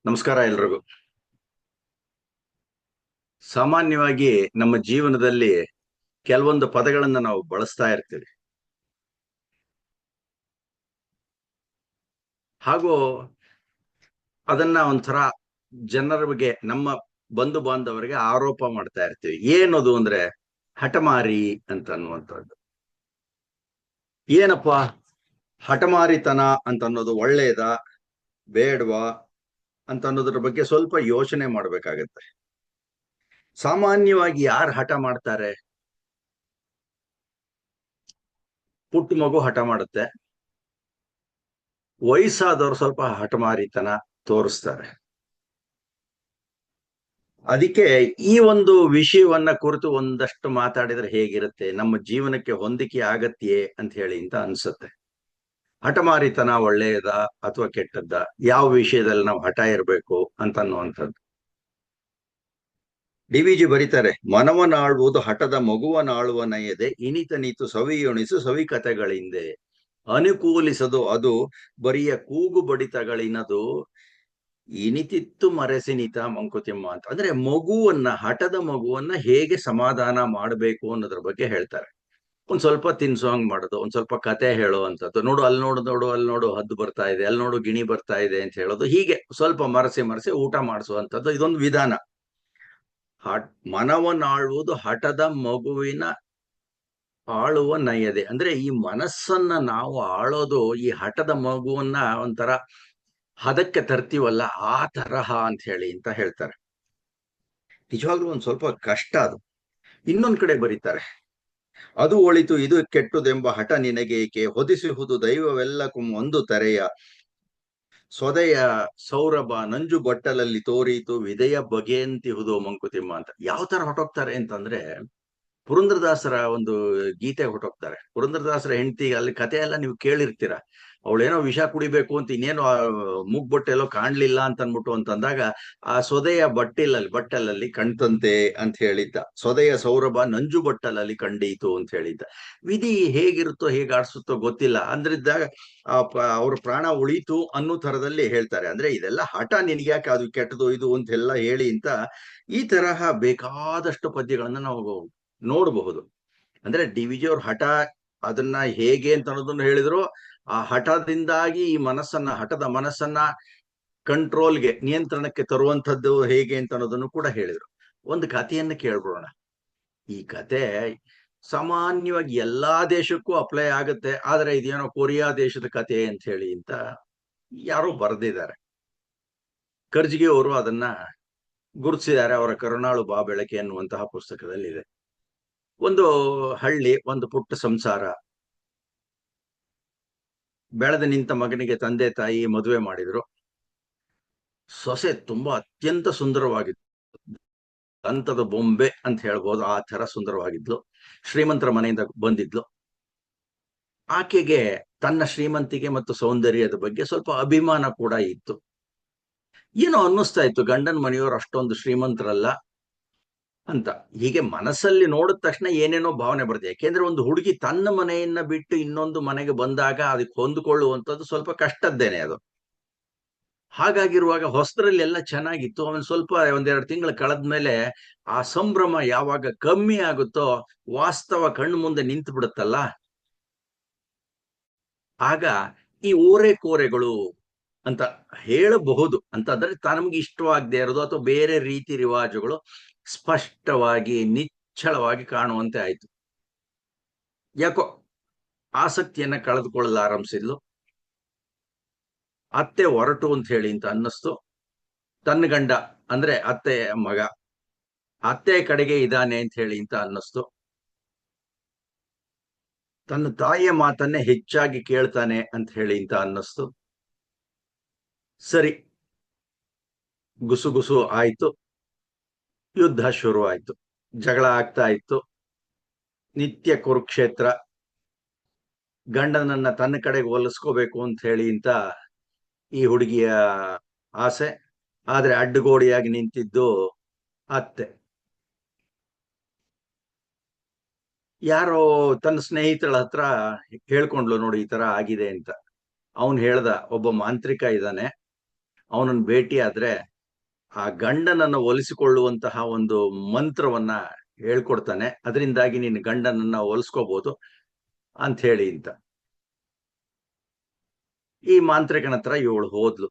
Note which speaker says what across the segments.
Speaker 1: ನಮಸ್ಕಾರ ಎಲ್ರಿಗೂ. ಸಾಮಾನ್ಯವಾಗಿ ನಮ್ಮ ಜೀವನದಲ್ಲಿ ಕೆಲವೊಂದು ಪದಗಳನ್ನ ನಾವು ಬಳಸ್ತಾ ಇರ್ತೀವಿ. ಹಾಗೂ ಅದನ್ನ ಒಂಥರ ಜನರ ಬಗ್ಗೆ, ನಮ್ಮ ಬಂಧು ಬಾಂಧವರಿಗೆ ಆರೋಪ ಮಾಡ್ತಾ ಇರ್ತೀವಿ. ಏನದು ಅಂದ್ರೆ ಹಠಮಾರಿ ಅಂತ ಅನ್ನುವಂಥದ್ದು. ಏನಪ್ಪಾ ಹಠಮಾರಿತನ ಅಂತ ಅನ್ನೋದು ಒಳ್ಳೇದಾ ಬೇಡವಾ ಅಂತ ಅನ್ನೋದ್ರ ಬಗ್ಗೆ ಸ್ವಲ್ಪ ಯೋಚನೆ ಮಾಡ್ಬೇಕಾಗತ್ತೆ. ಸಾಮಾನ್ಯವಾಗಿ ಯಾರು ಹಠ ಮಾಡ್ತಾರೆ? ಪುಟ್ಟ ಮಗು ಹಠ ಮಾಡುತ್ತೆ. ವಯಸ್ಸಾದವ್ರು ಸ್ವಲ್ಪ ಹಠಮಾರಿತನ ತೋರಿಸ್ತಾರೆ. ಅದಕ್ಕೆ ಈ ಒಂದು ವಿಷಯವನ್ನ ಕುರಿತು ಒಂದಷ್ಟು ಮಾತಾಡಿದ್ರೆ ಹೇಗಿರುತ್ತೆ, ನಮ್ಮ ಜೀವನಕ್ಕೆ ಹೊಂದಿಕೆ ಆಗತ್ತೆಯೇ ಅಂತ ಹೇಳಿ ಅಂತ ಅನ್ಸುತ್ತೆ. ಹಠಮಾರಿತನ ಒಳ್ಳೆಯದ ಅಥವಾ ಕೆಟ್ಟದ್ದ? ಯಾವ ವಿಷಯದಲ್ಲಿ ನಾವು ಹಠ ಇರಬೇಕು ಅಂತ ಅನ್ನುವಂಥದ್ದು. ಡಿ.ವಿ.ಜಿ ಬರೀತಾರೆ, ಮನವನಾಳುವುದು ಹಠದ ಮಗುವನಾಳುವ ನಯದೆ ಇನಿತ ನೀತು ಸವಿಯುಣಿಸು ಸವಿ ಕಥೆಗಳಿಂದೆ ಅನುಕೂಲಿಸದು ಅದು ಬರಿಯ ಕೂಗು ಬಡಿತಗಳಿನದು ಇನಿತಿತ್ತು ಮರೆಸಿನಿತ ಮಂಕುತಿಮ್ಮ ಅಂತ. ಅಂದ್ರೆ ಹಠದ ಮಗುವನ್ನ ಹೇಗೆ ಸಮಾಧಾನ ಮಾಡಬೇಕು ಅನ್ನೋದ್ರ ಬಗ್ಗೆ ಹೇಳ್ತಾರೆ. ಒಂದ್ ಸ್ವಲ್ಪ ತಿನ್ಸೋಂಗ್ ಮಾಡೋದು, ಒಂದ್ ಸ್ವಲ್ಪ ಕತೆ ಹೇಳುವಂಥದ್ದು. ನೋಡು ಅಲ್ಲಿ ನೋಡು, ನೋಡು ಅಲ್ಲಿ ನೋಡು ಹದ್ದು ಬರ್ತಾ ಇದೆ, ಅಲ್ಲಿ ನೋಡು ಗಿಣಿ ಬರ್ತಾ ಇದೆ ಅಂತ ಹೇಳೋದು. ಹೀಗೆ ಸ್ವಲ್ಪ ಮರಸಿ ಮರಸಿ ಊಟ ಮಾಡಿಸುವಂಥದ್ದು ಇದೊಂದು ವಿಧಾನ. ಮನವನ್ನಾಳುವುದು ಹಠದ ಮಗುವಿನ ಆಳುವ ನಯದೆ. ಅಂದ್ರೆ ಈ ಮನಸ್ಸನ್ನ ನಾವು ಆಳೋದು ಈ ಹಠದ ಮಗುವನ್ನ ಒಂಥರ ಹದಕ್ಕೆ ತರ್ತೀವಲ್ಲ, ಆ ತರಹ ಅಂತ ಹೇಳಿ ಅಂತ ಹೇಳ್ತಾರೆ. ನಿಜವಾಗ್ಲೂ ಒಂದ್ ಸ್ವಲ್ಪ ಕಷ್ಟ ಅದು. ಇನ್ನೊಂದ್ ಕಡೆ ಬರೀತಾರೆ, ಅದು ಒಳಿತು ಇದು ಕೆಟ್ಟುದೆಂಬ ಹಠ ನಿನಗೇಕೆ ಹೊದಿಸುವುದು ದೈವವೆಲ್ಲಕ್ಕೂ ಒಂದು ತೆರೆಯ ಸೊದೆಯ ಸೌರಭ ನಂಜು ಬಟ್ಟಲಲ್ಲಿ ತೋರೀತು ವಿದೆಯ ಬಗೆಯಂತಿಹುದು ಮಂಕುತಿಮ್ಮ ಅಂತ. ಯಾವ ತರ ಹೊಟ್ಟೋಗ್ತಾರೆ ಅಂತಂದ್ರೆ, ಪುರಂದ್ರದಾಸರ ಒಂದು ಗೀತೆ ಹೊಟ್ಟೋಗ್ತಾರೆ. ಪುರಂದ್ರದಾಸರ ಹೆಂಡತಿ, ಅಲ್ಲಿ ಕತೆ ಎಲ್ಲ ನೀವು ಕೇಳಿರ್ತೀರ. ಅವಳೇನೋ ವಿಷ ಕುಡಿಬೇಕು ಅಂತ ಇನ್ನೇನು ಮೂಗ್ಬೊಟ್ಟೆಲ್ಲೋ ಕಾಣ್ಲಿಲ್ಲ ಅಂತ ಅನ್ಬಿಟ್ಟು ಅಂತಂದಾಗ, ಆ ಸೊದೆಯ ಬಟ್ಟಲಲ್ಲಿ ಕಣ್ತಂತೆ ಅಂತ ಹೇಳಿದ್ದ. ಸೊದೆಯ ಸೌರಭ ನಂಜು ಬಟ್ಟಲಲ್ಲಿ ಕಂಡೀತು ಅಂತ ಹೇಳಿದ್ದ. ವಿಧಿ ಹೇಗಿರುತ್ತೋ ಹೇಗಾಡ್ಸುತ್ತೋ ಗೊತ್ತಿಲ್ಲ ಅಂದ್ರಿದ್ದಾಗ ಅವ್ರ ಪ್ರಾಣ ಉಳೀತು ಅನ್ನೋ ತರದಲ್ಲಿ ಹೇಳ್ತಾರೆ. ಅಂದ್ರೆ ಇದೆಲ್ಲ ಹಠ, ನಿನ್ಗ್ಯಾಕೆ ಅದು ಕೆಟ್ಟದು ಇದು ಅಂತೆಲ್ಲ ಹೇಳಿ ಅಂತ ಈ ತರಹ ಬೇಕಾದಷ್ಟು ಪದ್ಯಗಳನ್ನ ನಾವು ನೋಡಬಹುದು. ಅಂದ್ರೆ ಡಿ.ವಿ.ಜಿ ಅವ್ರ ಹಠ ಅದನ್ನ ಹೇಗೆ ಅಂತ ಅನ್ನೋದನ್ನ ಹೇಳಿದ್ರು. ಆ ಹಠದಿಂದಾಗಿ ಈ ಹಠದ ಮನಸ್ಸನ್ನ ಕಂಟ್ರೋಲ್ಗೆ, ನಿಯಂತ್ರಣಕ್ಕೆ ತರುವಂತದ್ದು ಹೇಗೆ ಅಂತ ಅನ್ನೋದನ್ನು ಕೂಡ ಹೇಳಿದ್ರು. ಒಂದು ಕಥೆಯನ್ನ ಕೇಳ್ಬಿಡೋಣ. ಈ ಕತೆ ಸಾಮಾನ್ಯವಾಗಿ ಎಲ್ಲಾ ದೇಶಕ್ಕೂ ಅಪ್ಲೈ ಆಗುತ್ತೆ, ಆದ್ರೆ ಇದೇನೋ ಕೊರಿಯಾ ದೇಶದ ಕತೆ ಅಂತ ಹೇಳಿ ಅಂತ ಯಾರೋ ಬರೆದಿದ್ದಾರೆ. ಕರ್ಜಿಗೆ ಅವರು ಅದನ್ನ ಗುರುತಿಸಿದ್ದಾರೆ ಅವರ ಕರುಣಾಳು ಬಾ ಬೆಳಕೆ ಅನ್ನುವಂತಹ ಪುಸ್ತಕದಲ್ಲಿ ಇದೆ. ಒಂದು ಹಳ್ಳಿ, ಒಂದು ಪುಟ್ಟ ಸಂಸಾರ. ಬೆಳೆದ ನಿಂತ ಮಗನಿಗೆ ತಂದೆ ತಾಯಿ ಮದುವೆ ಮಾಡಿದ್ರು. ಸೊಸೆ ತುಂಬಾ ಅತ್ಯಂತ ಸುಂದರವಾಗಿತ್ತು. ದಂತದ ಬೊಂಬೆ ಅಂತ ಹೇಳ್ಬೋದು, ಆ ತರ ಸುಂದರವಾಗಿದ್ಲು. ಶ್ರೀಮಂತರ ಮನೆಯಿಂದ ಬಂದಿದ್ಲು. ಆಕೆಗೆ ತನ್ನ ಶ್ರೀಮಂತಿಕೆ ಮತ್ತು ಸೌಂದರ್ಯದ ಬಗ್ಗೆ ಸ್ವಲ್ಪ ಅಭಿಮಾನ ಕೂಡ ಇತ್ತು. ಏನೋ ಅನ್ನಿಸ್ತಾ ಇತ್ತು, ಗಂಡನ ಮನೆಯವರು ಅಷ್ಟೊಂದು ಶ್ರೀಮಂತರಲ್ಲ ಅಂತ. ಹೀಗೆ ಮನಸ್ಸಲ್ಲಿ ನೋಡಿದ ತಕ್ಷಣ ಏನೇನೋ ಭಾವನೆ ಬರುತ್ತೆ. ಯಾಕೆಂದ್ರೆ ಒಂದು ಹುಡುಗಿ ತನ್ನ ಮನೆಯನ್ನ ಬಿಟ್ಟು ಇನ್ನೊಂದು ಮನೆಗೆ ಬಂದಾಗ ಅದಕ್ಕೆ ಹೊಂದಿಕೊಳ್ಳುವಂಥದ್ದು ಸ್ವಲ್ಪ ಕಷ್ಟದ್ದೇನೆ ಅದು. ಹಾಗಾಗಿರುವಾಗ ಹೊಸದ್ರಲ್ಲಿ ಎಲ್ಲ ಚೆನ್ನಾಗಿತ್ತು. ಅವನ್ ಸ್ವಲ್ಪ ಒಂದೆರಡು ತಿಂಗಳು ಕಳೆದ್ಮೇಲೆ ಆ ಸಂಭ್ರಮ ಯಾವಾಗ ಕಮ್ಮಿ ಆಗುತ್ತೋ, ವಾಸ್ತವ ಕಣ್ಣು ಮುಂದೆ ನಿಂತು ಬಿಡುತ್ತಲ್ಲ, ಆಗ ಈ ಓರೆಕೋರೆಗಳು ಅಂತ ಹೇಳಬಹುದು. ಅಂತಂದ್ರೆ ನಮ್ಗೆ ಇಷ್ಟವಾಗದೆ ಇರೋದು ಅಥವಾ ಬೇರೆ ರೀತಿ ರಿವಾಜುಗಳು ಸ್ಪಷ್ಟವಾಗಿ ನಿಚ್ಚಳವಾಗಿ ಕಾಣುವಂತೆ ಆಯ್ತು. ಯಾಕೋ ಆಸಕ್ತಿಯನ್ನ ಕಳೆದುಕೊಳ್ಳಲಾರಂಭಿಸಿದ್ಲು. ಅತ್ತೆ ಹೊರಟು ಅಂತ ಹೇಳಿ ಅಂತ ಅನ್ನಿಸ್ತು. ತನ್ನ ಗಂಡ ಅಂದ್ರೆ ಅತ್ತೆ ಮಗ ಅತ್ತೆ ಕಡೆಗೆ ಇದ್ದಾನೆ ಅಂತ ಹೇಳಿ ಅಂತ ಅನ್ನಿಸ್ತು. ತನ್ನ ತಾಯಿಯ ಮಾತನ್ನೇ ಹೆಚ್ಚಾಗಿ ಕೇಳ್ತಾನೆ ಅಂತ ಹೇಳಿ ಅಂತ ಅನ್ನಿಸ್ತು. ಸರಿ, ಗುಸುಗುಸು ಆಯ್ತು. ಯುದ್ಧ ಶುರು ಆಯ್ತು. ಜಗಳ ಆಗ್ತಾ ಇತ್ತು. ನಿತ್ಯ ಕುರುಕ್ಷೇತ್ರ. ಗಂಡನನ್ನ ತನ್ನ ಕಡೆಗೆ ಒಲಿಸ್ಕೋಬೇಕು ಅಂತ ಹೇಳಿ ಅಂತ ಈ ಹುಡುಗಿಯ ಆಸೆ. ಆದ್ರೆ ಅಡ್ಡಗೋಡಿಯಾಗಿ ನಿಂತಿದ್ದು ಅತ್ತೆ. ಯಾರೋ ತನ್ನ ಸ್ನೇಹಿತರ ಹತ್ರ ಹೇಳ್ಕೊಂಡ್ಲು, ನೋಡಿ ಈ ತರ ಆಗಿದೆ ಅಂತ. ಅವನ್ ಹೇಳ್ದ, ಒಬ್ಬ ಮಾಂತ್ರಿಕ ಇದ್ದಾನೆ, ಅವನನ್ನು ಭೇಟಿ ಆದ್ರೆ ಆ ಗಂಡನನ್ನ ಒಲಿಸಿಕೊಳ್ಳುವಂತಹ ಒಂದು ಮಂತ್ರವನ್ನ ಹೇಳ್ಕೊಡ್ತಾನೆ. ಅದರಿಂದಾಗಿ ನೀನು ಗಂಡನನ್ನ ಒಲಿಸ್ಕೋಬಹುದು ಅಂತ ಹೇಳಿ ಅಂತ. ಈ ಮಾಂತ್ರಿಕನ ಹತ್ರ ಇವಳು ಹೋದ್ಲು,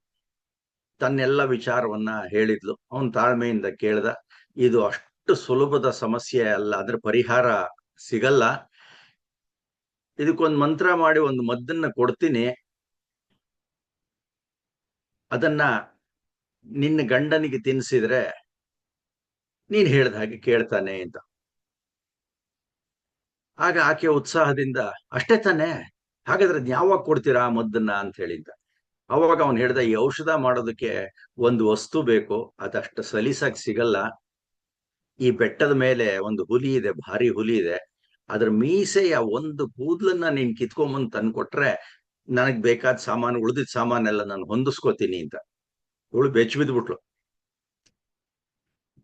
Speaker 1: ತನ್ನೆಲ್ಲ ವಿಚಾರವನ್ನ ಹೇಳಿದ್ಲು. ಅವನ್ ತಾಳ್ಮೆಯಿಂದ ಕೇಳ್ದ. ಇದು ಅಷ್ಟು ಸುಲಭದ ಸಮಸ್ಯೆ ಅಲ್ಲ, ಅದ್ರ ಪರಿಹಾರ ಸಿಗಲ್ಲ. ಇದಕ್ಕೊಂದು ಮಂತ್ರ ಮಾಡಿ ಒಂದು ಮದ್ದನ್ನ ಕೊಡ್ತೀನಿ, ಅದನ್ನ ನಿನ್ನ ಗಂಡನಿಗೆ ತಿನ್ಸಿದ್ರೆ ನೀನ್ ಹೇಳ್ದ ಹಾಗೆ ಕೇಳ್ತಾನೆ ಅಂತ. ಆಗ ಆಕೆ ಉತ್ಸಾಹದಿಂದ, ಅಷ್ಟೇ ತಾನೆ, ಹಾಗಾದ್ರೆ ಯಾವಾಗ ಕೊಡ್ತೀರಾ ಆ ಮದ್ದನ್ನ ಅಂತ ಹೇಳಿದ್ದ. ಅವಾಗ ಅವನು ಹೇಳ್ದ, ಈ ಔಷಧ ಮಾಡೋದಕ್ಕೆ ಒಂದು ವಸ್ತು ಬೇಕು, ಅದಷ್ಟು ಸಲೀಸಾಗಿ ಸಿಗಲ್ಲ. ಈ ಬೆಟ್ಟದ ಮೇಲೆ ಒಂದು ಹುಲಿ ಇದೆ, ಭಾರಿ ಹುಲಿ ಇದೆ, ಅದ್ರ ಮೀಸೆಯ ಒಂದು ಕೂದಲನ್ನ ನೀನ್ ಕಿತ್ಕೊಂಬಂದು ತಂದ್ಕೊಟ್ರೆ ನನಗ್ ಬೇಕಾದ ಸಾಮಾನು, ಉಳಿದಿದ್ದ ಸಾಮಾನೆಲ್ಲ ನಾನು ಹೊಂದಿಸ್ಕೋತೀನಿ ಅಂತ. ಇವಳು ಬೆಚ್ಚ ಬಿದ್ಬಿಟ್ಲು,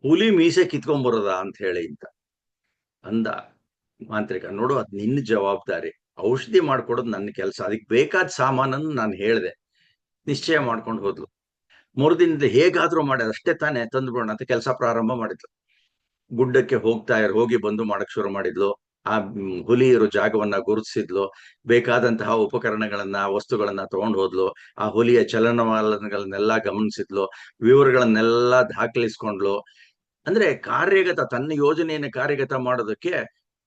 Speaker 1: ಹುಲಿ ಮೀಸೆ ಕಿತ್ಕೊಂಡ್ಬರೋದ ಅಂತ ಹೇಳಿ ಅಂತ ಅಂದ. ಮಾಂತ್ರಿಕ, ನೋಡು ಅದ್ ನಿನ್ನ ಜವಾಬ್ದಾರಿ, ಔಷಧಿ ಮಾಡ್ಕೊಡೋದು ನನ್ನ ಕೆಲಸ, ಅದಕ್ಕೆ ಬೇಕಾದ ಸಾಮಾನನ್ನು ನಾನು ಹೇಳ್ದೆ. ನಿಶ್ಚಯ ಮಾಡ್ಕೊಂಡು ಹೋದ್ಲು. ಮರುದಿನದ ಹೇಗಾದ್ರೂ ಮಾಡಿ ಅಷ್ಟೇ ತಾನೇ ತಂದ್ಬಿಡೋಣ ಅಂತ ಕೆಲಸ ಪ್ರಾರಂಭ ಮಾಡಿದ್ಲು. ಗುಡ್ಡಕ್ಕೆ ಹೋಗಿ ಬಂದು ಮಾಡಕ್ ಶುರು ಮಾಡಿದ್ಲು. ಆ ಹುಲಿ ಇರೋ ಜಾಗವನ್ನ ಗುರುತಿಸಿದ್ಲು, ಬೇಕಾದಂತಹ ಉಪಕರಣಗಳನ್ನ ವಸ್ತುಗಳನ್ನ ತಗೊಂಡು ಹೋದ್ಲು. ಆ ಹುಲಿಯ ಚಲನವಲನಗಳನ್ನೆಲ್ಲ ಗಮನಿಸಿದ್ಲು, ವಿವರಗಳನ್ನೆಲ್ಲ ದಾಖಲಿಸ್ಕೊಂಡ್ಲು. ಅಂದ್ರೆ ತನ್ನ ಯೋಜನೆಯನ್ನು ಕಾರ್ಯಗತ ಮಾಡೋದಕ್ಕೆ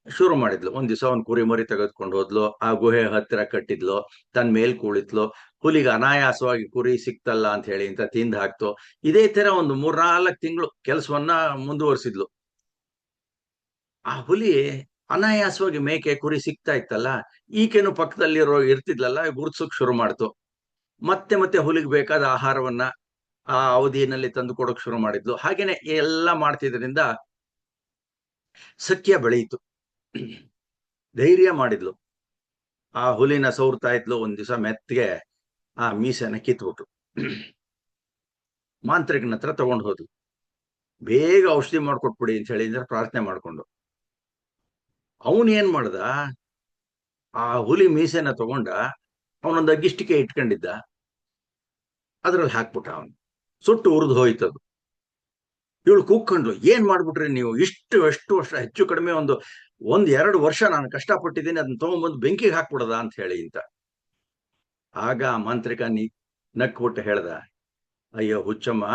Speaker 1: ಶುರು ಮಾಡಿದ್ಲು. ಒಂದ್ ದಿವಸ ಒಂದು ಕುರಿ ಮರಿ ತೆಗೆದುಕೊಂಡು ಹೋದ್ಲು, ಆ ಗುಹೆ ಹತ್ತಿರ ಕಟ್ಟಿದ್ಲು, ತನ್ನ ಮೇಲ್ ಕುಳಿತ್ಲು. ಹುಲಿಗೆ ಅನಾಯಾಸವಾಗಿ ಕುರಿ ಸಿಕ್ತಲ್ಲ ಅಂತ ಹೇಳಿ ಅಂತ ತಿಂದು ಹಾಕ್ತು. ಇದೇ ತರ ಒಂದು 3-4 ತಿಂಗಳು ಕೆಲಸವನ್ನ ಮುಂದುವರಿಸಿದ್ಲು. ಆ ಹುಲಿ ಅನಾಯಾಸವಾಗಿ ಮೇಕೆ ಕುರಿ ಸಿಗ್ತಾ ಇತ್ತಲ್ಲ, ಈಕೆನು ಪಕ್ಕದಲ್ಲಿರೋ ಇರ್ತಿದ್ಲಲ್ಲ, ಗುರ್ಸಕ್ ಶುರು ಮಾಡ್ತು. ಮತ್ತೆ ಮತ್ತೆ ಹುಲಿಗೆ ಬೇಕಾದ ಆಹಾರವನ್ನ ಆ ಅವಧಿಯಲ್ಲಿ ತಂದು ಕೊಡೋಕ್ ಶುರು ಮಾಡಿದ್ಲು. ಹಾಗೇನೆ ಎಲ್ಲ ಮಾಡ್ತಿದ್ರಿಂದ ಸಖ್ಯ ಬೆಳೆಯಿತು. ಧೈರ್ಯ ಮಾಡಿದ್ಲು. ಆ ಹುಲಿನ ಸೌರ್ತಾ ಇದ್ಲು. ಒಂದ್ ದಿವಸ ಮೆತ್ತಗೆ ಆ ಮೀಸೆನ ಕಿತ್ಬಿಟ್ಟು ಮಾಂತ್ರಿಕನ ಹತ್ರ ತಗೊಂಡು ಹೋದ್ಲು. ಬೇಗ ಔಷಧಿ ಮಾಡ್ಕೊಟ್ಬಿಡಿ ಅಂತ ಹೇಳಿ ಪ್ರಾರ್ಥನೆ ಮಾಡ್ಕೊಂಡು. ಅವನ್ ಏನ್ ಮಾಡ್ದ, ಆ ಹುಲಿ ಮೀಸೆನ ತಗೊಂಡ, ಅವನೊಂದು ಅಗ್ಗಿಷ್ಟಿಕೆ ಇಟ್ಕೊಂಡಿದ್ದ, ಅದ್ರಲ್ಲಿ ಹಾಕ್ಬಿಟ್ಟ. ಅವನು ಸುಟ್ಟು ಉರಿದು ಹೋಯ್ತದು. ಇವಳು ಕೂಗ್ಕೊಂಡ್ಲು, ಏನ್ ಮಾಡ್ಬಿಟ್ರಿ ನೀವು, ಎಷ್ಟು ವರ್ಷ, ಹೆಚ್ಚು ಕಡಿಮೆ 1-2 ವರ್ಷ ನಾನು ಕಷ್ಟಪಟ್ಟಿದ್ದೀನಿ, ಅದನ್ನ ತಗೊಂಡ್ಬಂದು ಬೆಂಕಿಗೆ ಹಾಕ್ಬಿಡದ ಅಂತ ಹೇಳಿ ಅಂತ. ಆಗ ಮಾಂತ್ರಿಕ ನಕ್ಬಿಟ್ಟು ಹೇಳ್ದ, ಅಯ್ಯೋ ಹುಚ್ಚಮ್ಮ,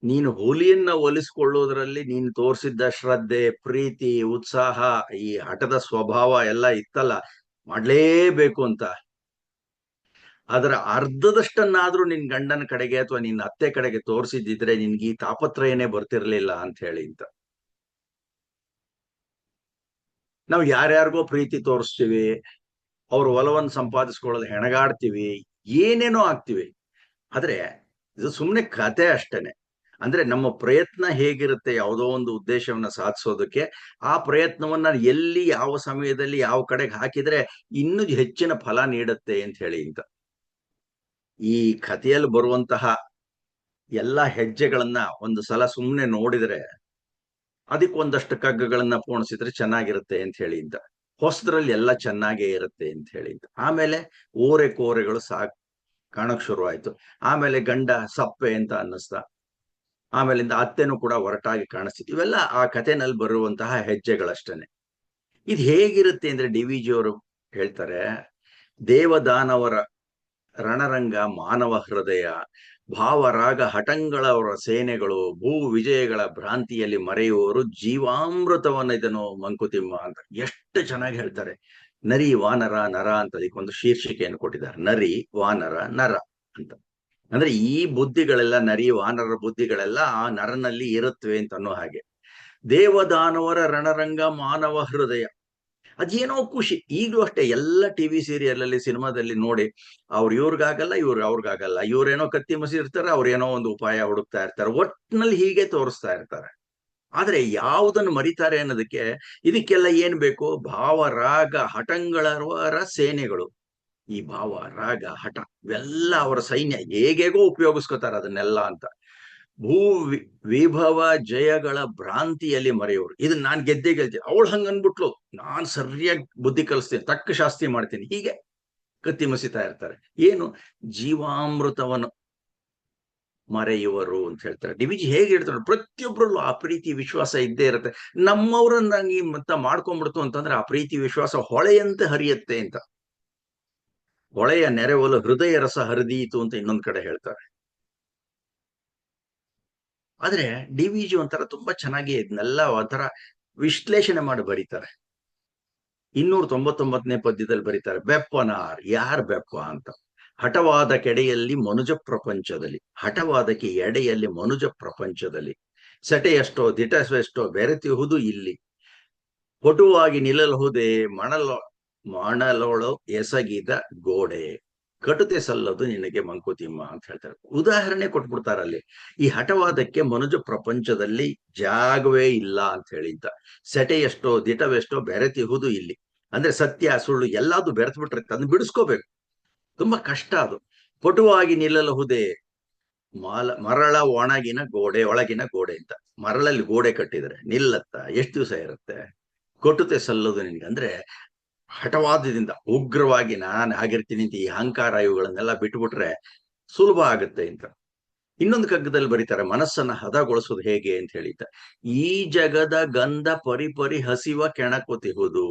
Speaker 1: ನೀನು ಹುಲಿಯನ್ನ ಒಲಿಸ್ಕೊಳ್ಳೋದ್ರಲ್ಲಿ ನೀನು ತೋರಿಸಿದ್ದ ಶ್ರದ್ಧೆ, ಪ್ರೀತಿ, ಉತ್ಸಾಹ, ಈ ಹಠದ ಸ್ವಭಾವ ಎಲ್ಲ ಇತ್ತಲ್ಲ, ಮಾಡ್ಲೇಬೇಕು ಅಂತ, ಅದರ ಅರ್ಧದಷ್ಟನ್ನಾದ್ರೂ ನಿನ್ ಗಂಡನ ಕಡೆಗೆ ಅಥವಾ ನಿನ್ನ ಅತ್ತೆ ಕಡೆಗೆ ತೋರಿಸಿದ್ರೆ ನಿನ್ಗೆ ಈ ತಾಪತ್ರಯನೇ ಬರ್ತಿರ್ಲಿಲ್ಲ ಅಂತ ಹೇಳಿ ಅಂತ. ನಾವು ಯಾರ್ಯಾರಿಗೋ ಪ್ರೀತಿ ತೋರಿಸ್ತೀವಿ, ಅವ್ರ ಒಲವನ್ನು ಸಂಪಾದಿಸ್ಕೊಳ್ಳೋದು ಹೆಣಗಾಡ್ತೀವಿ, ಏನೇನೋ ಆಗ್ತೀವಿ. ಆದ್ರೆ ಇದು ಸುಮ್ಮನೆ ಕತೆ ಅಷ್ಟೇನೆ. ಅಂದ್ರೆ ನಮ್ಮ ಪ್ರಯತ್ನ ಹೇಗಿರುತ್ತೆ ಯಾವುದೋ ಒಂದು ಉದ್ದೇಶವನ್ನ ಸಾಧಿಸೋದಕ್ಕೆ, ಆ ಪ್ರಯತ್ನವನ್ನ ಎಲ್ಲಿ, ಯಾವ ಸಮಯದಲ್ಲಿ, ಯಾವ ಕಡೆಗೆ ಹಾಕಿದ್ರೆ ಇನ್ನೂ ಹೆಚ್ಚಿನ ಫಲ ನೀಡುತ್ತೆ ಅಂತ ಹೇಳಿ ಅಂತ. ಈ ಕಥೆಯಲ್ಲಿ ಬರುವಂತಹ ಎಲ್ಲ ಹೆಜ್ಜೆಗಳನ್ನ ಒಂದು ಸಲ ಸುಮ್ಮನೆ ನೋಡಿದ್ರೆ ಅದಕ್ಕೆ ಒಂದಷ್ಟು ಕಗ್ಗಗಳನ್ನ ಪೋಣಿಸಿದ್ರೆ ಚೆನ್ನಾಗಿರುತ್ತೆ ಅಂತ ಹೇಳಿ ಅಂತ. ಹೊಸದ್ರಲ್ಲಿ ಎಲ್ಲ ಚೆನ್ನಾಗೇ ಇರುತ್ತೆ ಅಂತ ಹೇಳಿ ಅಂತ. ಆಮೇಲೆ ಓರೆ ಕೋರೆಗಳು ಕಾಣಕ್ ಶುರು ಆಯ್ತು. ಆಮೇಲೆ ಗಂಡ ಸಪ್ಪೆ ಅಂತ ಅನ್ನಿಸ್ತ. ಆಮೇಲಿಂದ ಅತ್ತೆನೂ ಕೂಡ ಒರಟಾಗಿ ಕಾಣಿಸ್ತಿತ್ತು. ಇವೆಲ್ಲ ಆ ಕಥೆನಲ್ಲಿ ಬರುವಂತಹ ಹೆಜ್ಜೆಗಳಷ್ಟೇನೆ. ಇದು ಹೇಗಿರುತ್ತೆ ಅಂದ್ರೆ, ಡಿ ವಿ ಜಿ ಅವರು ಹೇಳ್ತಾರೆ, ದೇವದಾನವರ ರಣರಂಗ ಮಾನವ ಹೃದಯ, ಭಾವರಾಗ ಹಠಂಗಳವರ ಸೇನೆಗಳು, ಭೂ ವಿಜಯಗಳ ಭ್ರಾಂತಿಯಲ್ಲಿ ಮರೆಯುವವರು ಜೀವಾಮೃತವನ್ನ ಇದನ್ನು ಮಂಕುತಿಮ್ಮ ಅಂತ ಎಷ್ಟು ಚೆನ್ನಾಗಿ ಹೇಳ್ತಾರೆ. ನರಿ ವಾನರ ನರ ಅಂತ ಅದಕ್ಕೊಂದು ಶೀರ್ಷಿಕೆಯನ್ನು ಕೊಟ್ಟಿದ್ದಾರೆ, ನರಿ ವಾನರ ನರ ಅಂತ. ಅಂದ್ರೆ ಈ ಬುದ್ಧಿಗಳೆಲ್ಲ, ನರಿ ವಾನರ ಬುದ್ಧಿಗಳೆಲ್ಲ ಆ ನರನಲ್ಲಿ ಇರುತ್ತವೆ ಅಂತ ಅನ್ನೋ ಹಾಗೆ. ದೇವದಾನವರ ರಣರಂಗ ಮಾನವ ಹೃದಯ, ಅದೇನೋ ಖುಷಿ. ಈಗಲೂ ಅಷ್ಟೇ, ಎಲ್ಲ ಟಿವಿ ಸೀರಿಯಲ್ ಅಲ್ಲಿ, ಸಿನಿಮಾದಲ್ಲಿ ನೋಡಿ, ಇವ್ರಿಗಾಗಲ್ಲ, ಅವ್ರಿಗಾಗಲ್ಲ, ಇವ್ರೇನೋ ಕತ್ತಿ ಮಸಿರ್ತಾರೆ, ಅವ್ರೇನೋ ಒಂದು ಉಪಾಯ ಹುಡುಕ್ತಾ ಇರ್ತಾರೆ, ಒಟ್ನಲ್ಲಿ ಹೀಗೆ ತೋರಿಸ್ತಾ ಇರ್ತಾರೆ. ಆದ್ರೆ ಯಾವುದನ್ನು ಮರಿತಾರೆ ಅನ್ನೋದಕ್ಕೆ, ಇದಕ್ಕೆಲ್ಲ ಏನ್ ಬೇಕು, ಭಾವ ರಾಗ ಹಠಂಗಳವರ ಸೇನೆಗಳು. ಈ ಭಾವ ರಾಗ ಹಠ ಇವೆಲ್ಲ ಅವರ ಸೈನ್ಯ, ಹೇಗೇಗೋ ಉಪಯೋಗಿಸ್ಕೋತಾರೆ ಅದನ್ನೆಲ್ಲ ಅಂತ. ಭೂ ವಿಭವ ಜಯಗಳ ಭ್ರಾಂತಿಯಲ್ಲಿ ಮರೆಯೋರು. ಇದನ್ನ ನಾನ್ ಗೆಲ್ತೀನಿ, ಅವಳು ಹಂಗ ಅನ್ಬಿಟ್ಲು, ನಾನ್ ಸರಿಯಾಗಿ ಬುದ್ಧಿ ಕಲಿಸ್ತೀನಿ, ತಕ್ಕ ಶಾಸ್ತಿ ಮಾಡ್ತೀನಿ, ಹೀಗೆ ಕತ್ತಿ ಮಸಿತಾ ಇರ್ತಾರೆ. ಏನು, ಜೀವಾಮೃತವನ್ನು ಮರೆಯುವರು ಅಂತ ಹೇಳ್ತಾರೆ. ಡಿ ವಿ ಜಿ ಹೇಗೆ ಹೇಳ್ತಾರೆ, ಪ್ರತಿಯೊಬ್ಬರಲ್ಲೂ ಆ ಪ್ರೀತಿ ವಿಶ್ವಾಸ ಇದ್ದೇ ಇರುತ್ತೆ. ನಮ್ಮವರನ್ನಾಗಿ ಮತ್ತ ಮಾಡ್ಕೊಂಡ್ಬಿಡ್ತು ಅಂತಂದ್ರೆ ಆ ಪ್ರೀತಿ ವಿಶ್ವಾಸ ಹೊಳೆಯಂತೆ ಹರಿಯತ್ತೆ ಅಂತ. ಹೊಳೆಯ ನೆರೆವಲು ಹೃದಯ ರಸ ಹರಿದೀತು ಅಂತ ಇನ್ನೊಂದ್ ಕಡೆ ಹೇಳ್ತಾರೆ. ಆದ್ರೆ ಡಿ ವಿ ಜಿ ಒಂಥರ ತುಂಬಾ ಚೆನ್ನಾಗಿ ಇದನ್ನೆಲ್ಲ ಒಂಥರ ವಿಶ್ಲೇಷಣೆ ಮಾಡಿ ಬರೀತಾರೆ. 299ನೇ ಪದ್ಯದಲ್ಲಿ ಬರೀತಾರೆ, ಬೆಪ್ಪನಾರ್ ಯಾರ್ ಬೆಪ್ಪ ಅಂತ. ಹಠವಾದ ಕೆಡೆಯಲ್ಲಿ ಮನುಜ ಪ್ರಪಂಚದಲ್ಲಿ, ಹಠವಾದಕ್ಕೆ ಎಡೆಯಲ್ಲಿ ಮನುಜ ಪ್ರಪಂಚದಲ್ಲಿ, ಸೆಟೆಯಷ್ಟೋ ದಿಟವೆಷ್ಟೋ ಬೆರೆತಿಹುದು ಇಲ್ಲಿ, ಪಟುವಾಗಿ ನಿಲ್ಲಲಹುದೇ ಮಣಲೋಳು ಎಸಗಿದ ಗೋಡೆ, ಕಟುತೆ ಸಲ್ಲದು ನಿನಗೆ ಮಂಕುತಿಮ್ಮ ಅಂತ ಹೇಳ್ತಾರೆ. ಉದಾಹರಣೆ ಕೊಟ್ಬಿಡ್ತಾರಲ್ಲಿ. ಈ ಹಠವಾದಕ್ಕೆ ಮನುಜ ಪ್ರಪಂಚದಲ್ಲಿ ಜಾಗವೇ ಇಲ್ಲ ಅಂತ ಹೇಳಿದ್ದ. ಸೆಟೆಯಷ್ಟೋ ದಿಟವೆಷ್ಟೋ ಬೆರೆತಿಹುದು ಇಲ್ಲಿ, ಅಂದ್ರೆ ಸತ್ಯ ಸುಳ್ಳು ಎಲ್ಲಾದು ಬೆರೆತು ಬಿಟ್ರೆ ಅದನ್ನ ಬಿಡಿಸ್ಕೋಬೇಕು, ತುಂಬಾ ಕಷ್ಟ ಅದು. ಪಟುವಾಗಿ ನಿಲ್ಲಲಹುದೇ ಮರಳ ಒಣಗಿನ ಗೋಡೆ, ಒಳಗಿನ ಗೋಡೆ ಅಂತ. ಮರಳಲ್ಲಿ ಗೋಡೆ ಕಟ್ಟಿದ್ರೆ ನಿಲ್ಲತ್ತ, ಎಷ್ಟು ದಿವಸ ಇರುತ್ತೆ. ಕೊಟುತೆ ಸಲ್ಲೋದು ನಿನ್ಗೆ ಅಂದ್ರೆ ಹಠವಾದದಿಂದ ಉಗ್ರವಾಗಿ ನಾನು ಆಗಿರ್ತೀನಿ ಅಂತ ಈ ಅಹಂಕಾರ ಇವುಗಳನ್ನೆಲ್ಲ ಬಿಟ್ಬಿಟ್ರೆ ಸುಲಭ ಆಗುತ್ತೆ ಅಂತ. ಇನ್ನೊಂದು ಕಗ್ಗದಲ್ಲಿ ಬರೀತಾರೆ, ಮನಸ್ಸನ್ನ ಹದಗೊಳಿಸೋದು ಹೇಗೆ ಅಂತ ಹೇಳಿತ. ಈ ಜಗದ ಗಂಧ ಪರಿ ಹಸಿವ ಕೆಣಕುತಿಹುದು.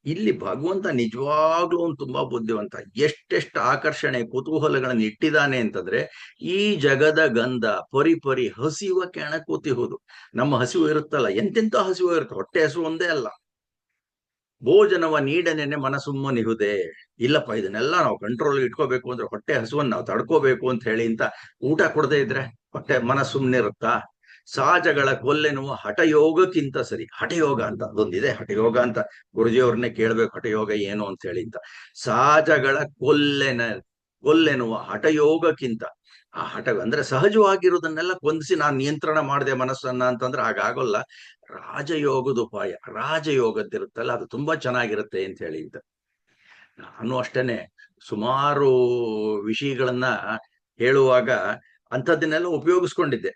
Speaker 1: ಇಲ್ಲಿ ಭಗವಂತ ನಿಜವಾಗ್ಲೂ ಒಂದು ತುಂಬಾ ಬುದ್ಧಿವಂತ. ಎಷ್ಟೆಷ್ಟು ಆಕರ್ಷಣೆ ಕುತೂಹಲಗಳನ್ನ ಇಟ್ಟಿದ್ದಾನೆ ಅಂತಂದ್ರೆ, ಈ ಜಗದ ಗಂಧ ಪರಿ ಹಸಿವ ಕೆಣಕುತಿಹುದು. ನಮ್ಮ ಹಸಿವು ಇರುತ್ತಲ್ಲ, ಎಂತೆಂತ ಹಸಿವು ಇರುತ್ತೆ, ಹೊಟ್ಟೆ ಹಸಿವು ಒಂದೇ ಅಲ್ಲ. ಭೋಜನವ ನೀಡನೆನೆ ಮನಸುಮ್ಮನಿಹುದೇ. ಇಲ್ಲಪ್ಪ ಇದನ್ನೆಲ್ಲ ನಾವು ಕಂಟ್ರೋಲ್ ಇಟ್ಕೋಬೇಕು ಅಂದ್ರೆ ಹೊಟ್ಟೆ ಹಸುವನ್ನ ನಾವು ತಡ್ಕೋಬೇಕು ಅಂತ ಹೇಳಿ ಅಂತ ಊಟ ಕೊಡದೇ ಇದ್ರೆ ಹೊಟ್ಟೆ ಸುಮ್ಮನಿರುತ್ತಾ. ಸಹಜಗಳ ಕೊಲ್ಲೆನ್ನುವ ಹಠಯೋಗಕ್ಕಿಂತ ಸರಿ. ಹಠಯೋಗ ಅಂತ ಅದೊಂದಿದೆ, ಹಠಯೋಗ ಅಂತ ಗುರುಜಿಯವ್ರನ್ನೇ ಕೇಳ್ಬೇಕು ಹಠಯೋಗ ಏನು ಅಂತ ಹೇಳಿ ಅಂತ. ಸಹಜಗಳ ಕೊಲ್ಲೆನ್ನುವ ಹಠಯೋಗಕ್ಕಿಂತ, ಆ ಹಠ ಅಂದ್ರೆ ಸಹಜವಾಗಿರುವುದನ್ನೆಲ್ಲ ಕೊಂದಿಸಿ ನಾನು ನಿಯಂತ್ರಣ ಮಾಡಿದೆ ಮನಸ್ಸನ್ನ ಅಂತಂದ್ರೆ ಹಾಗಾಗೋಲ್ಲ. ರಾಜಯೋಗದ ಉಪಾಯ, ರಾಜಯೋಗದ್ದಿರುತ್ತಲ್ಲ ಅದು ತುಂಬಾ ಚೆನ್ನಾಗಿರುತ್ತೆ ಅಂತ ಹೇಳಿ ಅಂತ. ನಾನು ಅಷ್ಟೇನೆ ಸುಮಾರು ವಿಷಯಗಳನ್ನ ಹೇಳುವಾಗ ಅಂಥದ್ದನ್ನೆಲ್ಲ ಉಪಯೋಗಿಸ್ಕೊಂಡಿದ್ದೆ.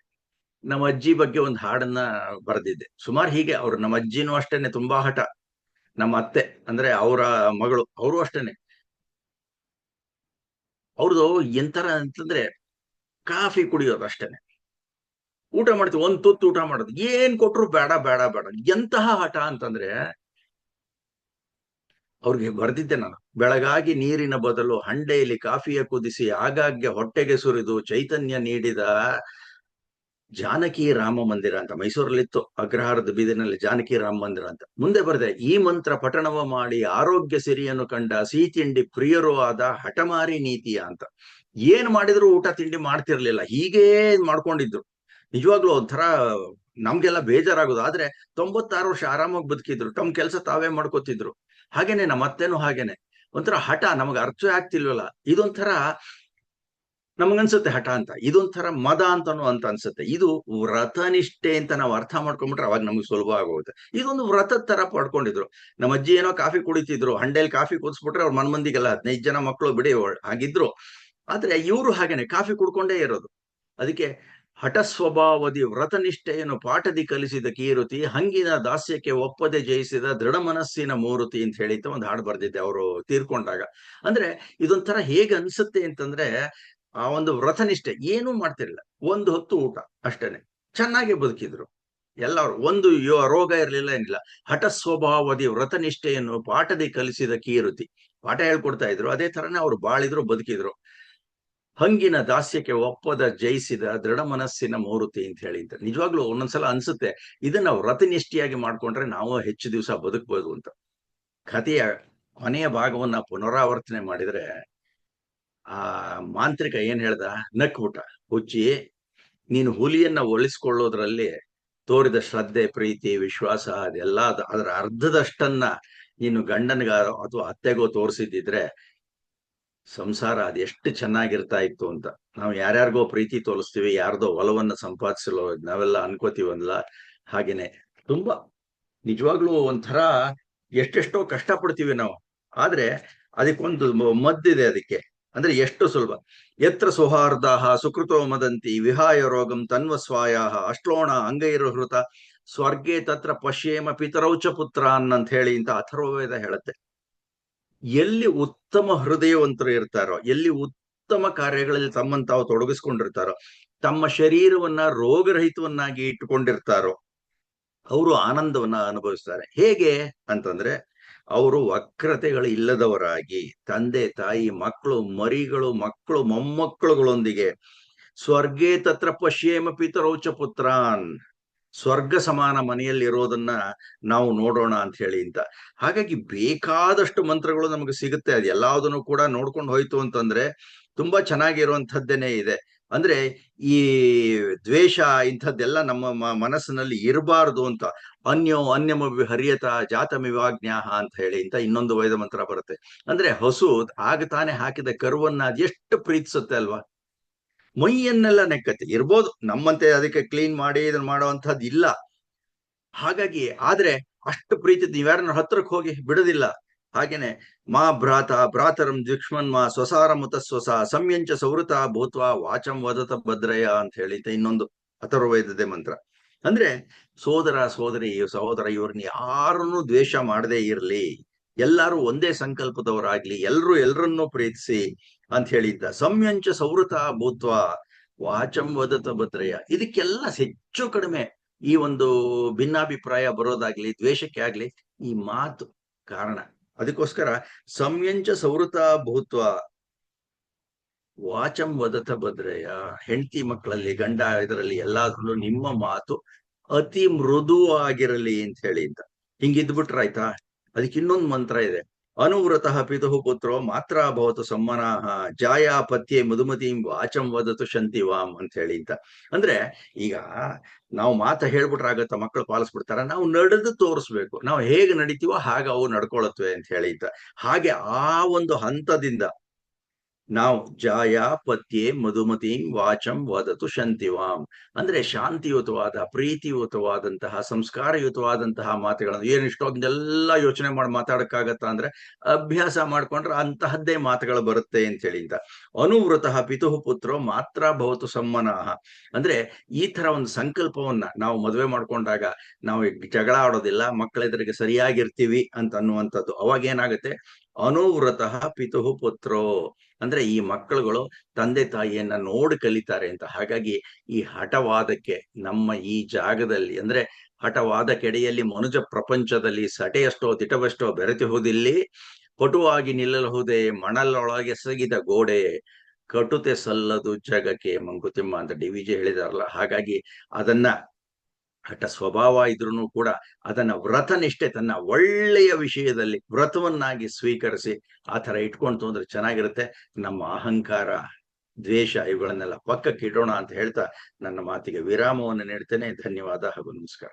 Speaker 1: ನಮ್ಮ ಅಜ್ಜಿ ಬಗ್ಗೆ ಒಂದು ಹಾಡನ್ನ ಬರೆದಿದ್ದೆ. ಸುಮಾರು ಹೀಗೆ ಅವ್ರು, ನಮ್ಮ ಅಜ್ಜಿನೂ ಅಷ್ಟೇನೆ ತುಂಬಾ ಹಠ. ನಮ್ಮ ಅತ್ತೆ ಅಂದ್ರೆ ಅವರ ಮಗಳು, ಅವರು ಅಷ್ಟೇನೆ. ಅವ್ರದ್ದು ಎಂತರ ಅಂತಂದ್ರೆ ಕಾಫಿ ಕುಡಿಯೋದು ಅಷ್ಟೇನೆ. ಊಟ ಮಾಡ್ತೀವಿ, ಒಂದ್ ತುತ್ತು ಊಟ ಮಾಡೋದು, ಏನ್ ಕೊಟ್ರು ಬೇಡ ಬೇಡ ಬೇಡ. ಎಂತಹ ಹಠ ಅಂತಂದ್ರೆ, ಅವ್ರಿಗೆ ಬರ್ದಿದ್ದೆ ನಾನು. ಬೆಳಗಾಗಿ ನೀರಿನ ಬದಲು ಹಂಡೆಯಲ್ಲಿ ಕಾಫಿಯ ಕುದಿಸಿ ಆಗಾಗ್ಗೆ ಹೊಟ್ಟೆಗೆ ಸುರಿದು ಚೈತನ್ಯ ನೀಡಿದ ಜಾನಕಿ ರಾಮ ಮಂದಿರ ಅಂತ ಮೈಸೂರಲ್ಲಿತ್ತು. ಅಗ್ರಹಾರದ ಬೀದಿನಲ್ಲಿ ಜಾನಕಿ ರಾಮ ಮಂದಿರ ಅಂತ. ಮುಂದೆ ಬರ್ದೆ, ಈ ಮಂತ್ರ ಪಠಣವ ಮಾಡಿ ಆರೋಗ್ಯ ಸಿರಿಯನ್ನು ಕಂಡ ಸಿಹಿ ತಿಂಡಿ ಪ್ರಿಯರೂ ಆದ ಹಠಮಾರಿ ನೀತಿಯ ಅಂತ. ಏನ್ ಮಾಡಿದ್ರು ಊಟ ತಿಂಡಿ ಮಾಡ್ತಿರ್ಲಿಲ್ಲ, ಹೀಗೇ ಮಾಡ್ಕೊಂಡಿದ್ರು. ನಿಜವಾಗ್ಲೂ ಒಂಥರ ನಮ್ಗೆಲ್ಲ ಬೇಜಾರಾಗೋದು. ಆದ್ರೆ 96 ವರ್ಷ ಆರಾಮಾಗಿ ಬದುಕಿದ್ರು, ತಮ್ಮ ಕೆಲಸ ತಾವೇ ಮಾಡ್ಕೋತಿದ್ರು. ಹಾಗೇನೆ ನಮ್ಮ ಅತ್ತೆನೂ ಹಾಗೇನೆ ಒಂಥರ ಹಠ. ನಮಗ್ ಅರ್ಥವೇ ಆಗ್ತಿಲ್ವಲ್ಲ. ಇದೊಂಥರ ನಮಗನ್ಸುತ್ತೆ ಹಠ ಅಂತ, ಇದೊಂಥರ ಮದ ಅಂತಾನು ಅಂತ ಅನ್ಸುತ್ತೆ. ಇದು ವ್ರತನಿಷ್ಠೆ ಅಂತ ನಾವು ಅರ್ಥ ಮಾಡ್ಕೊಂಡ್ಬಿಟ್ರೆ ಅವಾಗ ನಮ್ಗೆ ಸುಲಭ ಆಗೋಗುತ್ತೆ. ಇದೊಂದು ವ್ರತದ ತರ ಪಡ್ಕೊಂಡಿದ್ರು. ನಮ್ಮ ಅಜ್ಜಿ ಏನೋ ಕಾಫಿ ಕುಡಿತಿದ್ರು, ಹಂಡೇಲಿ ಕಾಫಿ ಕುದಿಸ್ಬಿಟ್ರೆ ಅವ್ರ ಮನ್ಮಂದಿಗೆಲ್ಲ 15 ಜನ ಮಕ್ಕಳು ಬಿಡಿ ಹಾಗಿದ್ರು. ಆದ್ರೆ ಇವರು ಹಾಗೇನೆ ಕಾಫಿ ಕುಡ್ಕೊಂಡೇ ಇರೋದು. ಅದಕ್ಕೆ ಹಠ ಸ್ವಭಾವದಿ ವ್ರತನಿಷ್ಠೆಯನ್ನು ಪಾಠದಿ ಕಲಿಸಿದ ಕೀರುತಿ, ಹಂಗಿನ ದಾಸ್ಯಕ್ಕೆ ಒಪ್ಪದೆ ಜಯಿಸಿದ ದೃಢ ಮನಸ್ಸಿನ ಮೂರುತಿ ಅಂತ ಹೇಳಿತ ಒಂದು ಹಾಡು ಬರ್ದಿದ್ದೆ ಅವರು ತೀರ್ಕೊಂಡಾಗ. ಅಂದ್ರೆ ಇದೊಂಥರ ಹೇಗೆ ಅನ್ಸುತ್ತೆ ಅಂತಂದ್ರೆ, ಆ ಒಂದು ವ್ರತನಿಷ್ಠೆ ಏನೂ ಮಾಡ್ತಿರ್ಲಿಲ್ಲ, ಒಂದು ಹೊತ್ತು ಊಟ ಅಷ್ಟೇನೆ, ಚೆನ್ನಾಗಿ ಬದುಕಿದ್ರು ಎಲ್ಲರೂ. ಒಂದು ರೋಗ ಇರ್ಲಿಲ್ಲ, ಏನಿಲ್ಲ. ಹಠ ಸ್ವಭಾವದಿ ವ್ರತನಿಷ್ಠೆಯನ್ನು ಪಾಠದಿ ಕಲಿಸಿದ ಕೀರುತಿ, ಪಾಠ ಹೇಳ್ಕೊಡ್ತಾ ಇದ್ರು, ಅದೇ ತರನೇ ಅವ್ರು ಬಾಳಿದ್ರು, ಬದುಕಿದ್ರು. ಹಂಗಿನ ದಾಸ್ಯಕ್ಕೆ ಒಪ್ಪದ ಜಯಿಸಿದ ದೃಢ ಮನಸ್ಸಿನ ಮೂರುತಿ ಅಂತ ಹೇಳಿ ಅಂತ. ನಿಜವಾಗ್ಲೂ ಒಂದೊಂದ್ಸಲ ಅನ್ಸುತ್ತೆ, ಇದನ್ನ ವ್ರತನಿಷ್ಠಿಯಾಗಿ ಮಾಡ್ಕೊಂಡ್ರೆ ನಾವು ಹೆಚ್ಚು ದಿವಸ ಬದುಕಬಹುದು ಅಂತ. ಕಥೆಯ ಕೊನೆಯ ಭಾಗವನ್ನ ಪುನರಾವರ್ತನೆ ಮಾಡಿದ್ರೆ, ಆ ಮಾಂತ್ರಿಕ ಏನ್ ಹೇಳ್ದ, ನಕ್ಬಿಟ್ಟ. ಹುಚ್ಚಿ, ನೀನು ಹುಲಿಯನ್ನ ಒಲಿಸ್ಕೊಳ್ಳೋದ್ರಲ್ಲಿ ತೋರಿದ ಶ್ರದ್ಧೆ, ಪ್ರೀತಿ, ವಿಶ್ವಾಸ ಅದೆಲ್ಲ ಅದರ ಅರ್ಧದಷ್ಟನ್ನ ನೀನು ಗಂಡನ್ಗ ಅಥವಾ ಅತ್ತೆಗೋ ತೋರಿಸಿದ್ರೆ ಸಂಸಾರ ಅದೆಷ್ಟು ಚೆನ್ನಾಗಿರ್ತಾ ಇತ್ತು ಅಂತ. ನಾವು ಯಾರ್ಯಾರಿಗೋ ಪ್ರೀತಿ ತೋರಿಸ್ತೀವಿ, ಯಾರ್ದೋ ಒಲವನ್ನ ಸಂಪಾದಿಸಲು ನಾವೆಲ್ಲ ಅನ್ಕೋತೀವಲ್ಲ. ಹಾಗೇನೆ ತುಂಬಾ ನಿಜವಾಗ್ಲೂ ಒಂಥರ ಎಷ್ಟೆಷ್ಟೋ ಕಷ್ಟಪಡ್ತೀವಿ ನಾವು. ಆದ್ರೆ ಅದಕ್ಕೊಂದು ಮದ್ದಿದೆ ಅದಕ್ಕೆ. ಅಂದ್ರೆ ಎಷ್ಟು ಸುಲಭ. ಯತ್ರ ಸೌಹಾರ್ದಾಹ ಸುಕೃತೋ ಮದಂತಿ ವಿಹಾಯ ರೋಗಂ ತನ್ವ ಸ್ವಾಯಾಹ ಅಶ್ಲೋಣ ಅಂಗೈರ್ಹೃತ ಸ್ವರ್ಗೇ ತತ್ರ ಪಶ್ಯೇಮ ಪಿತರೌಚ ಪುತ್ರ ಅಂತ ಹೇಳಿ ಅಂತ ಅಥರ್ವವೇದ ಹೇಳುತ್ತೆ. ಎಲ್ಲಿ ಉತ್ತಮ ಹೃದಯವಂತರು ಇರ್ತಾರೋ, ಎಲ್ಲಿ ಉತ್ತಮ ಕಾರ್ಯಗಳಲ್ಲಿ ತಮ್ಮನ್ನು ತಾವು ತೊಡಗಿಸ್ಕೊಂಡಿರ್ತಾರೋ, ತಮ್ಮ ಶರೀರವನ್ನ ರೋಗರಹಿತವನ್ನಾಗಿ ಇಟ್ಟುಕೊಂಡಿರ್ತಾರೋ ಅವರು ಆನಂದವನ್ನ ಅನುಭವಿಸ್ತಾರೆ. ಹೇಗೆ ಅಂತಂದ್ರೆ ಅವರು ವಕ್ರತೆಗಳು ಇಲ್ಲದವರಾಗಿ ತಂದೆ ತಾಯಿ ಮಕ್ಕಳು ಮರಿಗಳು ಮಕ್ಕಳು ಮೊಮ್ಮಕ್ಕಳುಗಳೊಂದಿಗೆ ಸ್ವರ್ಗೇ ತತ್ರ ಪಶ್ಯೇಮ ಪಿತರೌಚ ಪುತ್ರಾನ್, ಸ್ವರ್ಗ ಸಮಾನ ಮನೆಯಲ್ಲಿ ಇರೋದನ್ನ ನಾವು ನೋಡೋಣ ಅಂತ ಹೇಳಿ ಅಂತ. ಹಾಗಾಗಿ ಬೇಕಾದಷ್ಟು ಮಂತ್ರಗಳು ನಮಗೆ ಸಿಗುತ್ತೆ. ಅದು ಎಲ್ಲದನ್ನು ಕೂಡ ನೋಡ್ಕೊಂಡು ಹೋಯ್ತು ಅಂತಂದ್ರೆ ತುಂಬಾ ಚೆನ್ನಾಗಿರುವಂಥದ್ದೇನೆ ಇದೆ. ಅಂದ್ರೆ ಈ ದ್ವೇಷ ಇಂಥದ್ದೆಲ್ಲ ನಮ್ಮ ಮನಸ್ಸಿನಲ್ಲಿ ಇರಬಾರದು ಅಂತ. ಅನ್ಯೋ ಅನ್ಯಮ ಹರಿಯತ ಜಾತಮಿವಾಜ್ಞಾಹ ಅಂತ ಹೇಳಿ ಅಂತ ಇನ್ನೊಂದು ವೇದ ಮಂತ್ರ ಬರುತ್ತೆ. ಅಂದ್ರೆ ಹಸು ಆಗ ತಾನೇ ಹಾಕಿದ ಕರುವನ್ನ ಅದೆಷ್ಟು ಪ್ರೀತಿಸುತ್ತೆ ಅಲ್ವಾ. ಮೈಯನ್ನೆಲ್ಲ ನೆಕ್ಕತ್ತೆ. ಇರ್ಬೋದು ನಮ್ಮಂತೆ ಅದಕ್ಕೆ ಕ್ಲೀನ್ ಮಾಡಿ ಇದನ್ನ ಮಾಡುವಂತಹದ್ದು ಇಲ್ಲ. ಹಾಗಾಗಿ ಆದ್ರೆ ಅಷ್ಟು ಪ್ರೀತಿ ನೀವ್ಯಾರನ್ನ ಹತ್ರಕ್ಕೆ ಹೋಗಿ ಬಿಡೋದಿಲ್ಲ. ಹಾಗೇನೆ ಮಾ ಭ್ರಾತರಂ ದ್ವಿಕ್ಷ್ಮನ್ ಮಾ ಸ್ವಸಾರ ಮುತ ಸ್ವಸ ಸಂಯಂಚ ಸೌವೃತ ಭೂತ್ವ ವಾಚಂ ವದತ ಭದ್ರಯ ಅಂತ ಹೇಳಿ ಇನ್ನೊಂದು ಅಥರ್ವವೇದದ ಮಂತ್ರ. ಅಂದ್ರೆ ಸೋದರ ಸಹೋದರ ಇವ್ರನ್ನ ಯಾರನ್ನು ದ್ವೇಷ ಮಾಡದೇ ಇರ್ಲಿ, ಎಲ್ಲಾರು ಒಂದೇ ಸಂಕಲ್ಪದವರಾಗ್ಲಿ, ಎಲ್ರನ್ನೂ ಪ್ರೀತಿಸಿ ಅಂತ ಹೇಳಿದ್ದ. ಸಂಯಂಚ ಸೌವೃತ ಭೂತ್ವ ವಾಚಂ ವದತ ಭದ್ರಯ. ಇದಕ್ಕೆಲ್ಲ ಹೆಚ್ಚು ಕಡಿಮೆ ಈ ಒಂದು ಭಿನ್ನಾಭಿಪ್ರಾಯ ಬರೋದಾಗ್ಲಿ ದ್ವೇಷಕ್ಕೆ ಆಗ್ಲಿ ಈ ಮಾತು ಕಾರಣ. ಅದಕ್ಕೋಸ್ಕರ ಸಂಯಂಚ ಸೌವೃತ ಭೂತ್ವ ವಾಚಂ ವದತ ಭದ್ರಯ. ಹೆಂಡತಿ ಮಕ್ಕಳಲ್ಲಿ ಗಂಡ ಇದರಲ್ಲಿ ಎಲ್ಲಾದ್ರಲ್ಲೂ ನಿಮ್ಮ ಮಾತು ಅತಿ ಮೃದು ಆಗಿರಲಿ ಅಂತ ಹೇಳಿ ಅಂತ. ಹಿಂಗಿದ್ಬಿಟ್ರಾಯ್ತಾ. ಅದಕ್ಕೆ ಇನ್ನೊಂದು ಮಂತ್ರ ಇದೆ. ಅನುವ್ರತಃ ಪಿತುಃ ಪುತ್ರೋ ಮಾತ್ರ ಭವತು ಸಮ್ಮನಾಹ ಜಾಯಾ ಪತ್ಯೆ ಮಧುಮತಿಂ ವಾಚಂ ವದತು ಶಂತಿವಾಂ ಅಂತ ಹೇಳಿ ಅಂತ. ಅಂದ್ರೆ ಈಗ ನಾವು ಮಾತ ಹೇಳ್ಬಿಟ್ರಾಗತ್ತ ಮಕ್ಕಳು ಪಾಲಿಸ್ಬಿಡ್ತಾರ. ನಾವು ನಡೆದು ತೋರಿಸ್ಬೇಕು. ನಾವು ಹೇಗೆ ನಡಿತೀವೋ ಹಾಗೆ ಅವು ನಡ್ಕೊಳತ್ವೆ ಅಂತ ಹೇಳಿ ಅಂತ. ಹಾಗೆ ಆ ಒಂದು ಹಂತದಿಂದ ನಾವು ಜಾಯಾ ಪತ್ಯೆ ಮಧುಮತಿಂ ವಾಚಂ ವದತು ಶಂತಿವಾಂ ಅಂದ್ರೆ ಶಾಂತಿಯುತವಾದ ಪ್ರೀತಿಯುತವಾದಂತಹ ಸಂಸ್ಕಾರಯುತವಾದಂತಹ ಮಾತುಗಳನ್ನು. ಏನು ಇಷ್ಟೊಂದೆಲ್ಲ ಯೋಚನೆ ಮಾಡಿ ಮಾತಾಡಕ್ಕಾಗತ್ತ ಅಂದ್ರೆ ಅಭ್ಯಾಸ ಮಾಡ್ಕೊಂಡ್ರೆ ಅಂತಹದ್ದೇ ಮಾತುಗಳು ಬರುತ್ತೆ ಅಂತ ಹೇಳಿ ಅಂತ. ಅನುವೃತಃ ಪಿತುಃ ಪುತ್ರೋ ಮಾತ್ರ ಭವತು ಸಮ್ಮನಾಹ ಅಂದ್ರೆ ಈ ತರ ಒಂದು ಸಂಕಲ್ಪವನ್ನ ನಾವು ಮದುವೆ ಮಾಡ್ಕೊಂಡಾಗ ನಾವು ಜಗಳ ಆಡೋದಿಲ್ಲ, ಮಕ್ಕಳೆದುರಿಗೆ ಸರಿಯಾಗಿರ್ತೀವಿ ಅಂತ ಅನ್ನುವಂಥದ್ದು. ಅವಾಗ ಏನಾಗುತ್ತೆ, ಅನುವ್ರತಃ ಪಿತುಃ ಪುತ್ರೋ ಅಂದ್ರೆ ಈ ಮಕ್ಕಳುಗಳು ತಂದೆ ತಾಯಿಯನ್ನ ನೋಡಿ ಕಲಿತಾರೆ ಅಂತ. ಹಾಗಾಗಿ ಈ ಹಠವಾದಕ್ಕೆ ನಮ್ಮ ಈ ಜಾಗದಲ್ಲಿ ಅಂದ್ರೆ ಹಠವಾದ ಕೆಡೆಯಲ್ಲಿ ಮನುಜ ಪ್ರಪಂಚದಲ್ಲಿ ಸಟೆಯಷ್ಟೋ ತಿಟವಷ್ಟೋ ಬೆರೆತಿಹುದಿಲ್ಲಿ, ಪಟುವಾಗಿ ನಿಲ್ಲಲಹುದೇ ಮಣಲೊಳಗೆ ಸಗಿದ ಗೋಡೆ, ಕಟುತೆ ಸಲ್ಲದು ಜಗಕ್ಕೆ ಮಂಕುತಿಮ್ಮ ಅಂತ ಡಿ.ವಿ.ಜಿ ಹೇಳಿದಾರಲ್ಲ. ಹಾಗಾಗಿ ಅದನ್ನ ಹಠ ಸ್ವಭಾವ ಇದ್ರೂ ಕೂಡ ಅದನ್ನ ವ್ರತನಿಷ್ಠೆ ತನ್ನ ಒಳ್ಳೆಯ ವಿಷಯದಲ್ಲಿ ವ್ರತವನ್ನಾಗಿ ಸ್ವೀಕರಿಸಿ ಆ ತರ ಇಟ್ಕೊಂತು ಅಂದ್ರೆ ಚೆನ್ನಾಗಿರುತ್ತೆ. ನಮ್ಮ ಅಹಂಕಾರ ದ್ವೇಷ ಇವುಗಳನ್ನೆಲ್ಲ ಪಕ್ಕಕ್ಕೆ ಇಡೋಣ ಅಂತ ಹೇಳ್ತಾ ನನ್ನ ಮಾತಿಗೆ ವಿರಾಮವನ್ನು ನೀಡ್ತೇನೆ. ಧನ್ಯವಾದ ಹಾಗೂ ನಮಸ್ಕಾರ.